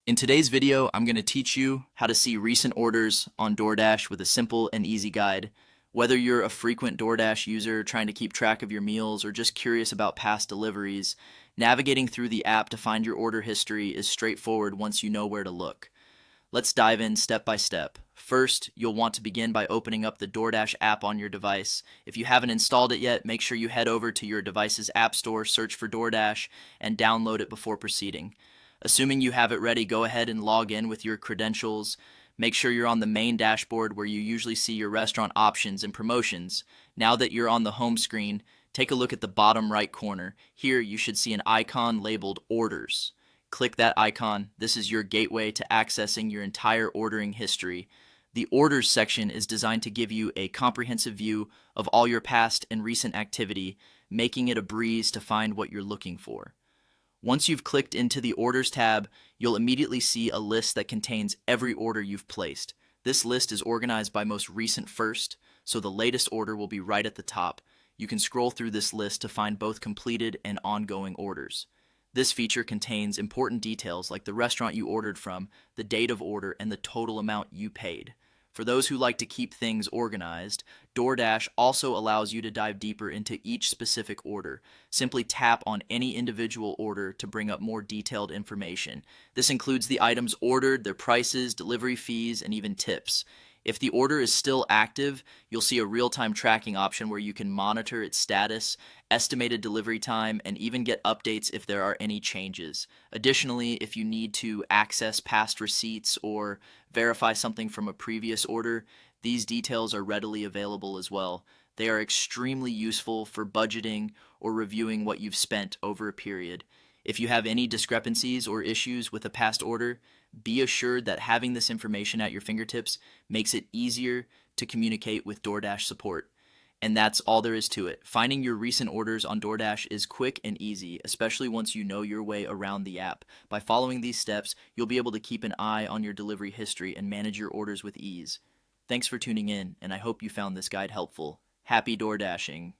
In today's video, I'm going to teach you how to see recent orders on Doordash with a simple and easy guide. Whether you're a frequent Doordash user trying to keep track of your meals or just curious about past deliveries, navigating through the app to find your order history is straightforward once you know where to look. Let's dive in step by step. First, you'll want to begin by opening up the Doordash app on your device. If you haven't installed it yet, make sure you head over to your device's app store, search for Doordash, and download it before proceeding. Assuming you have it ready, go ahead and log in with your credentials. Make sure you're on the main dashboard where you usually see your restaurant options and promotions. Now that you're on the home screen, take a look at the bottom right corner. Here you should see an icon labeled Orders. Click that icon. This is your gateway to accessing your entire ordering history. The Orders section is designed to give you a comprehensive view of all your past and recent activity, making it a breeze to find what you're looking for. Once you've clicked into the Orders tab, you'll immediately see a list that contains every order you've placed. This list is organized by most recent first, so the latest order will be right at the top. You can scroll through this list to find both completed and ongoing orders. This feature contains important details like the restaurant you ordered from, the date of order, and the total amount you paid. For those who like to keep things organized, Doordash also allows you to dive deeper into each specific order. Simply tap on any individual order to bring up more detailed information. This includes the items ordered, their prices, delivery fees, and even tips. If the order is still active, you'll see a real-time tracking option where you can monitor its status, estimated delivery time, and even get updates if there are any changes. Additionally, if you need to access past receipts or verify something from a previous order, these details are readily available as well. They are extremely useful for budgeting or reviewing what you've spent over a period. If you have any discrepancies or issues with a past order, be assured that having this information at your fingertips makes it easier to communicate with Doordash support. And that's all there is to it. Finding your recent orders on Doordash is quick and easy, especially once you know your way around the app. By following these steps, you'll be able to keep an eye on your delivery history and manage your orders with ease. Thanks for tuning in, and I hope you found this guide helpful. Happy Door Dashing!